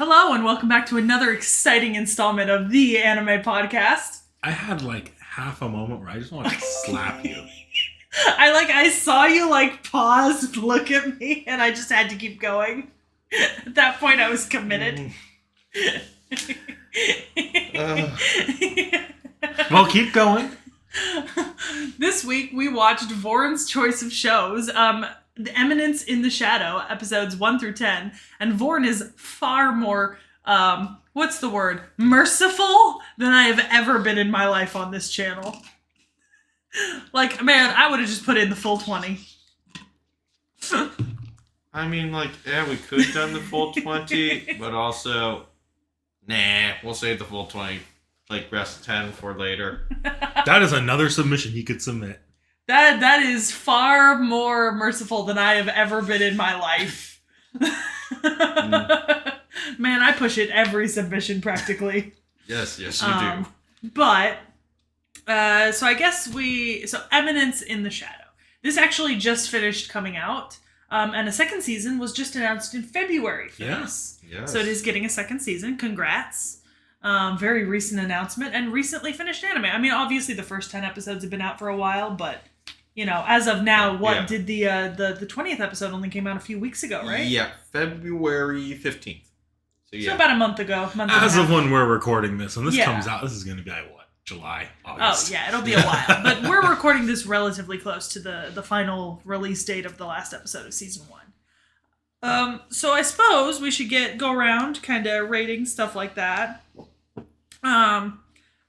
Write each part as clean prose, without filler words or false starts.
Hello and welcome back to another exciting installment of the Anime Podcast. I had like half a moment where I just wanted to slap you. I saw you pause, look at me, and I just had to keep going. At that point I was committed. Well, keep going. This week we watched Voron's choice of shows. The Eminence in the Shadow, episodes 1 through 10. And Voron is far more, merciful than I have ever been in my life on this channel. Man, I would have just put in the full 20. I mean, we could have done the full 20, but also, we'll save the full 20, rest 10 for later. That is another submission he could submit. That is far more merciful than I have ever been in my life. Man, I push it every submission practically. Yes, you do. But, so I guess Eminence in the Shadow. This actually just finished coming out, and a second season was just announced in February for this. Yes. So it is getting a second season. Congrats. Very recent announcement and recently finished anime. I mean, obviously the first 10 episodes have been out for a while, but as of now, did the 20th episode only came out a few weeks ago, right? Yeah, February 15th. So about a month ago. As of when we're recording this, and this comes out, this is going to be July, August. Oh, yeah, it'll be a while. But we're recording this relatively close to the final release date of the last episode of season 1. So I suppose we should go around kind of rating stuff like that. I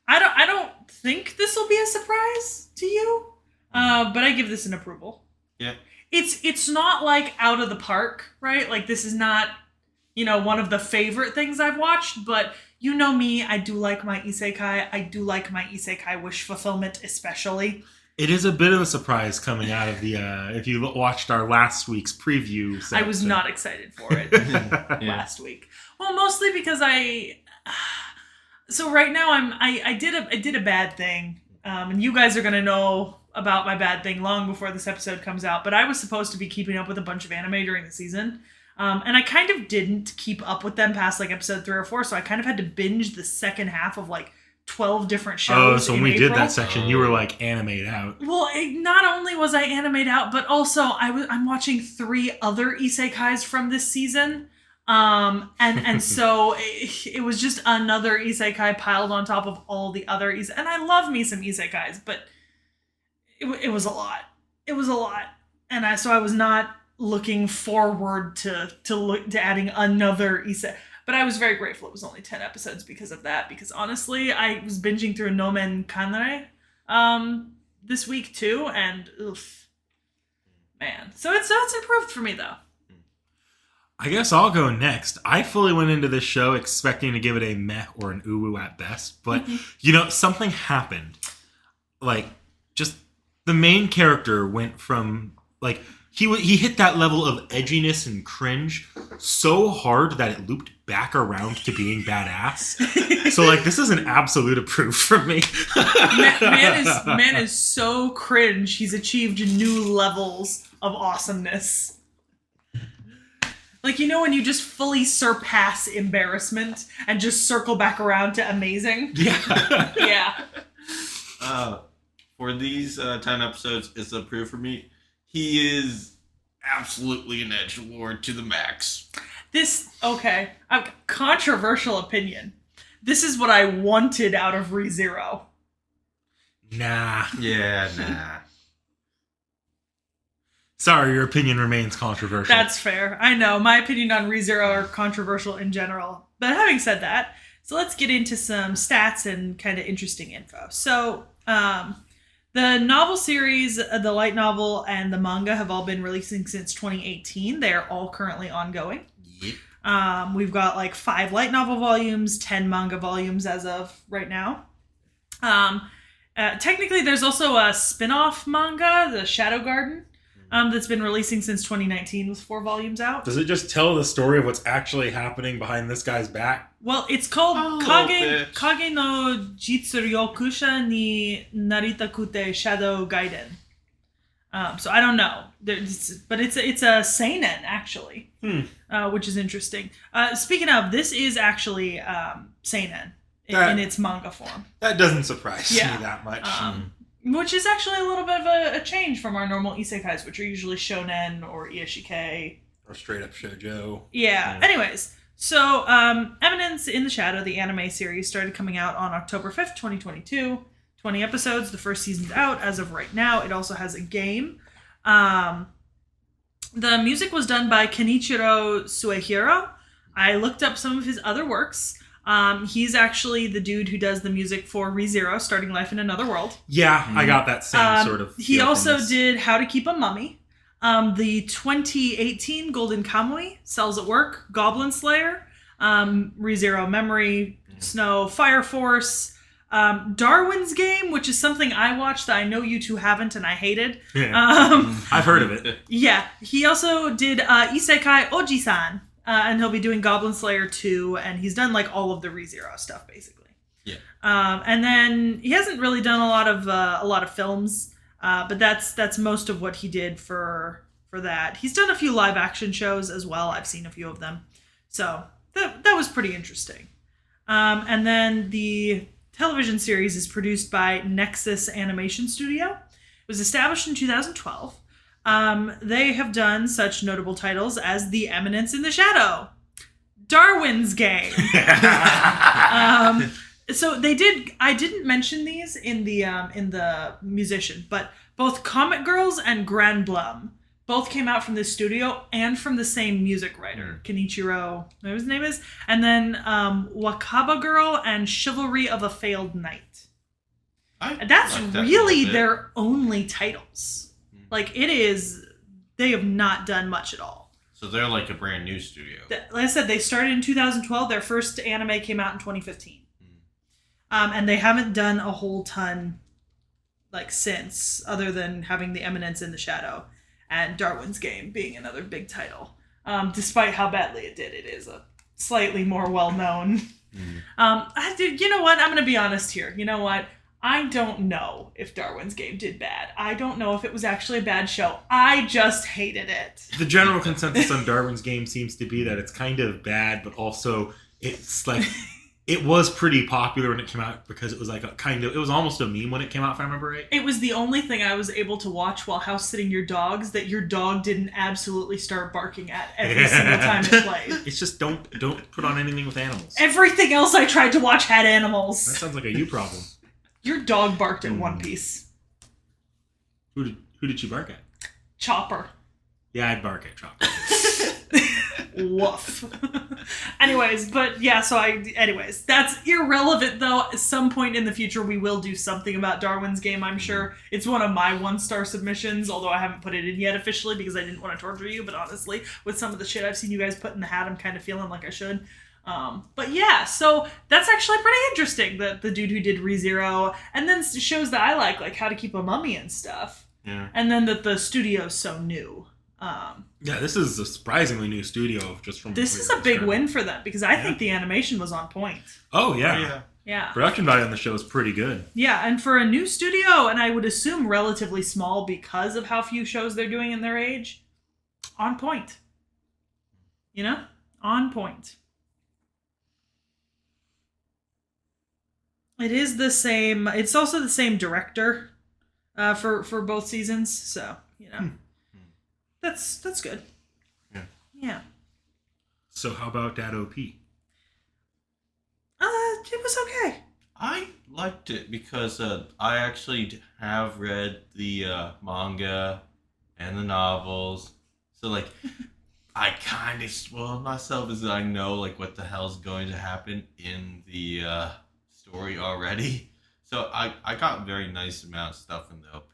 don't think this will be a surprise to you. But I give this an approval. Yeah. It's not out of the park, right? This is not, one of the favorite things I've watched, but you know me, I do like my isekai. I do like my isekai wish fulfillment, especially. It is a bit of a surprise coming out of the, if you watched our last week's preview. I was not excited for it last week. Well, mostly because so right now I did a bad thing. And you guys are going to know about my bad thing long before this episode comes out, but I was supposed to be keeping up with a bunch of anime during the season, and I kind of didn't keep up with them past episode 3 or 4, so I kind of had to binge the second half of 12 different shows. Oh, so when we April. did that section, you were animated out. Well, not only was I animated out, but also I'm watching 3 other isekais from this season. And so it was just another isekai piled on top of all the other isekais. And I love me some isekais, but it was a lot. It was a lot. And I was not looking forward to adding another isekai. But I was very grateful it was only 10 episodes because of that. Because honestly, I was binging through Nomen Kanrei this week too, and oof, man. So it's improved for me though. I guess I'll go next. I fully went into this show expecting to give it a meh or an uwu at best, but something happened. Just the main character went from he hit that level of edginess and cringe so hard that it looped back around to being badass. So this is an absolute approve from me. man is so cringe. He's achieved new levels of awesomeness. When you just fully surpass embarrassment and just circle back around to amazing? Yeah. Yeah. For these 10 episodes, it's a proof for me. He is absolutely an edgelord to the max. A controversial opinion. This is what I wanted out of ReZero. Nah. Yeah, nah. Sorry, your opinion remains controversial. That's fair. I know. My opinion on ReZero are controversial in general. But having said that, so let's get into some stats and kind of interesting info. So, the novel series, the light novel, and the manga have all been releasing since 2018. They are all currently ongoing. Yep. We've got 5 light novel volumes, 10 manga volumes as of right now. Technically, there's also a spin-off manga, The Shadow Garden, that's been releasing since 2019 with 4 volumes out. Does it just tell the story of what's actually happening behind this guy's back? Well, it's called Kage no Jitsuryokusha ni Naritakute Shadow Gaiden. So I don't know. But it's a seinen actually, which is interesting. Speaking of, this is actually seinen in its manga form. That doesn't surprise me that much. Which is actually a little bit of a change from our normal isekais, which are usually shonen or ieshike. Or straight up shoujo. Yeah. Anyways, so Eminence in the Shadow, the anime series, started coming out on October 5th, 2022. 20 episodes. The first season's out as of right now. It also has a game. The music was done by Kenichiro Suehiro. I looked up some of his other works. He's actually the dude who does the music for ReZero, Starting Life in Another World. Yeah, I got that same sort of. He also did How to Keep a Mummy. The 2018 Golden Kamuy, Cells at Work, Goblin Slayer, ReZero Memory, Snow, Fire Force, Darwin's Game, which is something I watched that I know you two haven't and I hated. Yeah. I've heard of it. Yeah. He also did Isekai Oji-san, and he'll be doing Goblin Slayer 2, and he's done like all of the ReZero stuff basically. Yeah. And then he hasn't really done a lot of films, but that's most of what he did for that. He's done a few live action shows as well. I've seen a few of them, so that was pretty interesting. And then the television series is produced by Nexus Animation Studio. It was established in 2012. They have done such notable titles as The Eminence in the Shadow, Darwin's Game. So they did. I didn't mention these in the musician, but both Comet Girls and Grand Blum both came out from this studio and from the same music writer, Kenichiro, whatever his name is, and then Wakaba Girl and Chivalry of a Failed Knight. And that's really their only titles. Like, it is, they have not done much at all. So they're like a brand new studio. Like I said, they started in 2012. Their first anime came out in 2015. And they haven't done a whole ton like since, other than having The Eminence in the Shadow and Darwin's Game being another big title. Despite how badly it did, it is a slightly more well-known. You know what? I'm going to be honest here. You know what? I don't know if Darwin's Game did bad. I don't know if it was actually a bad show. I just hated it. The general consensus on Darwin's Game seems to be that it's kind of bad, but also it's like... It was pretty popular when it came out because it was like it was almost a meme when it came out, if I remember right. It was the only thing I was able to watch while house sitting your dogs that your dog didn't absolutely start barking at every single time it played. It's just don't put on anything with animals. Everything else I tried to watch had animals. That sounds like a you problem. Your dog barked at One Piece. Who did she bark at? Chopper. Yeah, I'd bark at Chopper. Woof. Anyways, that's irrelevant though. At some point in the future we will do something about Darwin's Game, I'm sure. It's one of my 1-star submissions, although I haven't put it in yet officially because I didn't want to torture you, but honestly, with some of the shit I've seen you guys put in the hat, I'm kind of feeling like I should. But yeah, so that's actually pretty interesting that the dude who did ReZero, and then shows that I like How to Keep a Mummy and stuff. Yeah. And then that the studio's so new. Yeah, this is a surprisingly new studio. This is a big win for them because I think the animation was on point. Oh yeah. Yeah. Production value on the show is pretty good. Yeah, and for a new studio, and I would assume relatively small because of how few shows they're doing in their age, on point. You know? On point. It is the same. It's also the same director for both seasons, so you know. That's good. Yeah. So how about that OP? It was okay. I liked it because I actually have read the manga and the novels, so like I kind of spoiled myself as I know like what the hell's going to happen in the story already. So I got very nice amount of stuff in the OP,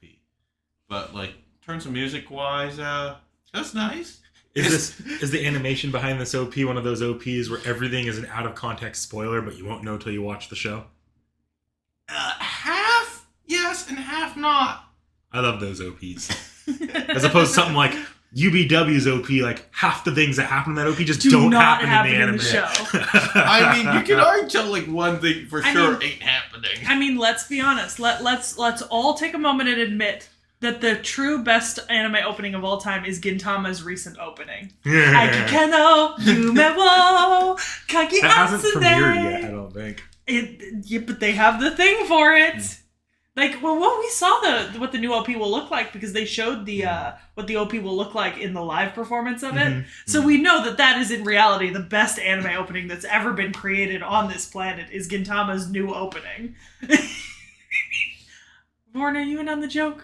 but like. In terms of music wise, that's nice. Is the animation behind this OP one of those OPs where everything is an out of context spoiler, but you won't know till you watch the show? Half yes and half not. I love those OPs. As opposed to something like UBW's OP, like half the things that happen in that OP just don't happen in the show. I mean, you can already tell like one thing for sure ain't happening. I mean, let's be honest. Let's all take a moment and admit that the true best anime opening of all time is Gintama's recent opening. Aiki no yume wo kagi That hasn't asune. premiered yet, I don't think. Yeah, but they have the thing for it. Like, well, we saw what the new OP will look like because they showed the what the OP will look like in the live performance of it. So we know that is in reality the best anime opening that's ever been created on this planet is Gintama's new opening. Vaughn, are you in on the joke?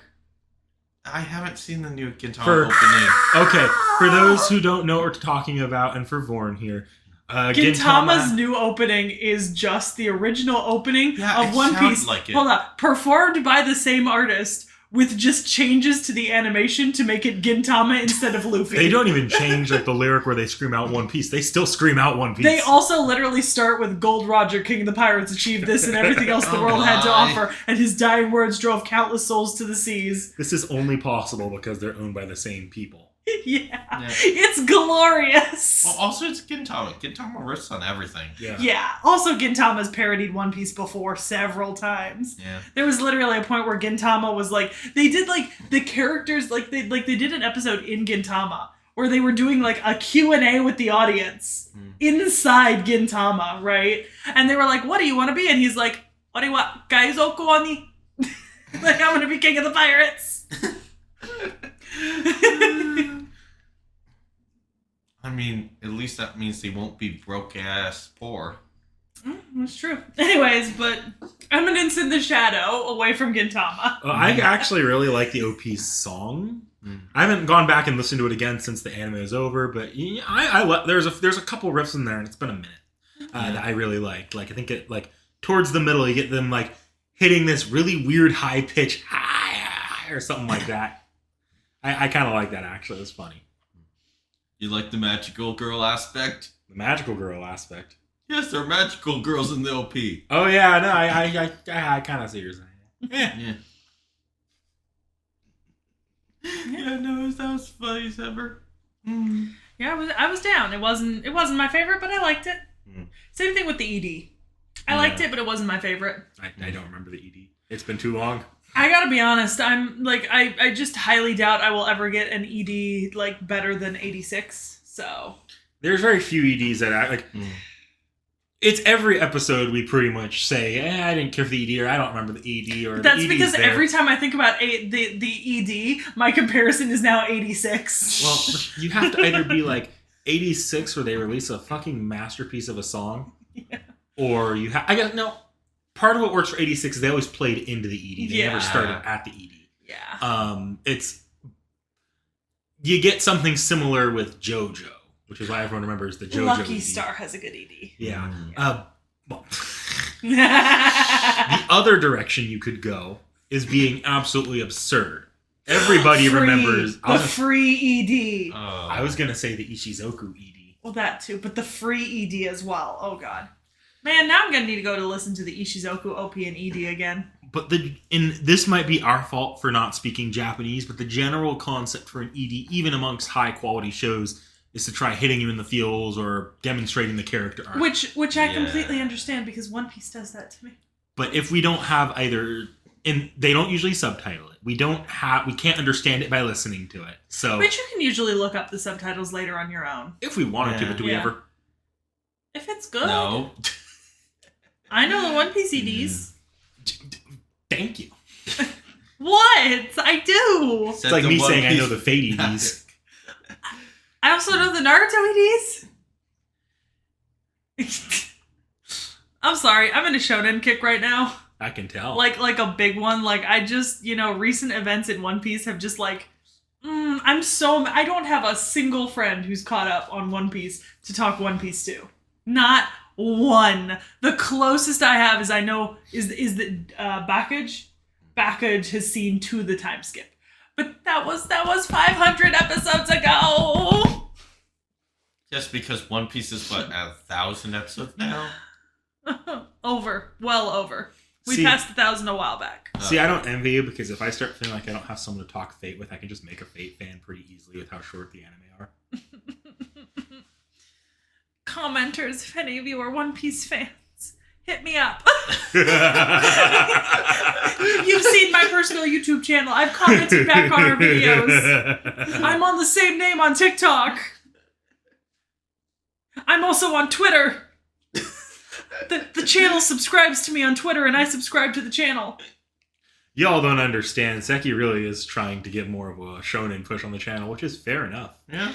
I haven't seen the new Gintama opening. Okay, for those who don't know what we're talking about, and for Vorn here, Gintama's new opening is just the original opening of One Piece. Like it. Hold on, performed by the same artist with just changes to the animation to make it Gintama instead of Luffy. They don't even change like the lyric where they scream out One Piece. They still scream out One Piece. They also literally start with Gold Roger, King of the Pirates, achieved this and everything else the world had to offer, and his dying words drove countless souls to the seas. This is only possible because they're owned by the same people. Yeah, it's glorious. Well, also it's Gintama. Gintama riffs on everything. Yeah. Also, Gintama's parodied One Piece before several times. Yeah. There was literally a point where Gintama was like, they did like the characters, like they did an episode in Gintama where they were doing like a Q&A with the audience inside Gintama, right? And they were like, "What do you want to be?" And he's like, "What Gaizoku oni?" Like, I'm gonna be king of the pirates. I mean, at least that means they won't be broke-ass poor. That's true. Anyways, but Eminence in the Shadow, away from Gintama. I actually really like the OP's song. I haven't gone back and listened to it again since the anime is over, but yeah, there's a couple riffs in there, and it's been a minute that I really liked. Like, I think it towards the middle, you get them like hitting this really weird high pitch or something like that. I kind of like that, actually. It's funny. You like the magical girl aspect? The magical girl aspect. Yes, there are magical girls in the OP. Oh, yeah, no, I kind of see what you're saying. Yeah, no, that was funny as ever. Yeah, I was down. It wasn't my favorite, but I liked it. Same thing with the ED. I liked it, but it wasn't my favorite. I don't remember the ED. It's been too long. I gotta be honest, I'm like, I just highly doubt I will ever get an ED like better than 86. So there's very few EDs that I like. It's every episode we pretty much say, I didn't care for the ED, or I don't remember the ED, or that's the ED's because there. every time I think about the ED, my comparison is now 86. Well, you have to either be like 86 where they release a fucking masterpiece of a song, or you have. I guess no. Part of what works for 86 is they always played into the ED. They never started at the ED. Yeah. It's you get something similar with JoJo, which is why everyone remembers the JoJo. Lucky ED. Star has a good ED. Yeah. Well, the other direction you could go is being absolutely absurd. Everybody remembers the free ED. I was gonna say the Ishizoku ED. Well, that too, but the free ED as well. Oh god. Man, now I'm gonna need to go to listen to the Ishizoku OP and ED again. But this might be our fault for not speaking Japanese, but the general concept for an ED, even amongst high quality shows, is to try hitting you in the feels or demonstrating the character arc. Which I completely understand because One Piece does that to me. But if we don't have either, and they don't usually subtitle it, we can't understand it by listening to it. So, but you can usually look up the subtitles later on your own if we wanted to, but do we ever? If it's good. No. I know the One Piece EDs. Thank you. What? I do. It's like me saying I know the Fate EDs. I also know the Naruto EDs. I'm sorry. I'm in a shonen kick right now. I can tell. Like a big one. Like, I just, recent events in One Piece have just like, I don't have a single friend who's caught up on One Piece to talk One Piece to. Not one. The closest I have is that Backage has seen to the time skip. But that was 500 episodes ago. Just because One Piece is 1,000 episodes now? Well over. We passed 1,000 a while back. See, I don't envy you because if I start feeling like I don't have someone to talk Fate with, I can just make a Fate fan pretty easily with how short the anime are. Commenters, if any of you are One Piece fans, hit me up. You've seen my personal YouTube channel. I've commented back on our videos. I'm on the same name on TikTok. I'm also on Twitter. The channel subscribes to me on Twitter, and I subscribe to the channel. Y'all don't understand. Seki really is trying to get more of a shonen push on the channel, which is fair enough. Yeah.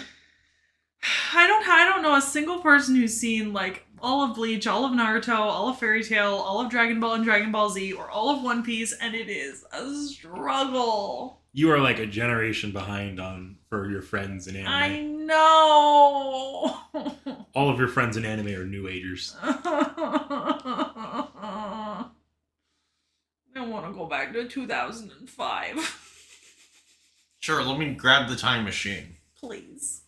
I don't know a single person who's seen like all of Bleach, all of Naruto, all of Fairy Tail, all of Dragon Ball and Dragon Ball Z, or all of One Piece, and it is a struggle. You are like a generation behind for your friends in anime. I know. All of your friends in anime are new agers. I want to go back to 2005. Sure, let me grab the time machine. Please.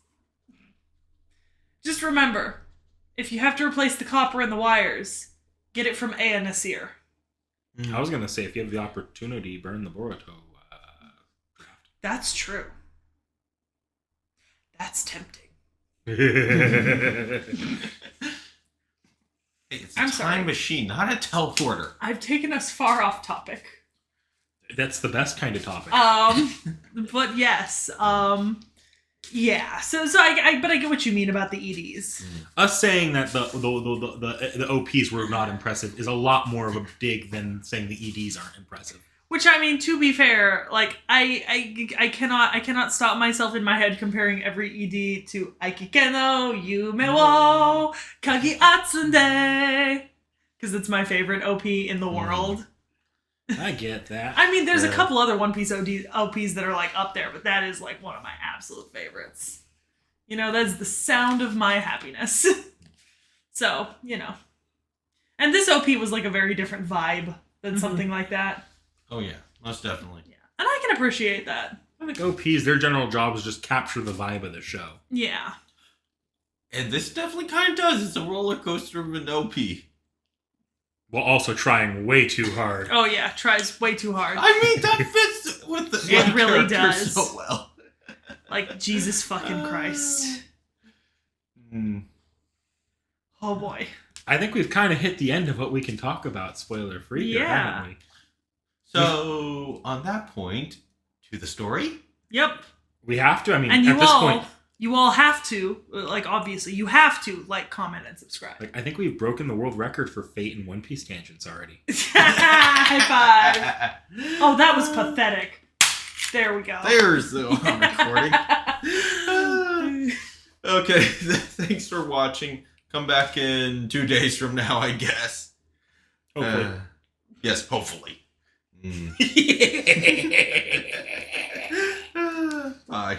Just remember, if you have to replace the copper in the wires, get it from Aya Nasir. I was going to say, if you have the opportunity, burn the Boruto draft. That's true. That's tempting. It's I'm a time machine, not a teleporter. I've taken us far off topic. That's the best kind of topic. But yes, yeah. So I get what you mean about the EDs. Us saying that the OPs were not impressive is a lot more of a dig than saying the EDs aren't impressive. Which, I mean, to be fair, like I cannot stop myself in my head comparing every ED to Aikikeno Yume wo Kagi Atsunde, because it's my favorite OP in the world. I get that. I mean, there's a couple other One Piece OPs that are like up there, but that is like one of my absolute favorites. You know, that's the sound of my happiness. So, you know. And this OP was like a very different vibe than something like that. Oh yeah, most definitely. Yeah. And I can appreciate that. I think OPs, their general job is just capture the vibe of the show. Yeah. And this definitely kind of does. It's a roller coaster of an OP. While also trying way too hard. Oh yeah, tries way too hard. I mean, that fits with the It really character does. so well. Like, Jesus fucking Christ. Oh boy. I think we've kind of hit the end of what we can talk about, spoiler free, here, haven't we? So, on that point, to the story? Yep. We have to. I mean, And at this point, you all have to, like, obviously, you have to like, comment, and subscribe. like, I think we've broken the world record for Fate and One Piece tangents already. High five. Oh, that was pathetic. There we go. There's the recording. Okay, thanks for watching. Come back in 2 days from now, I guess. Hopefully. Yes, hopefully. Bye.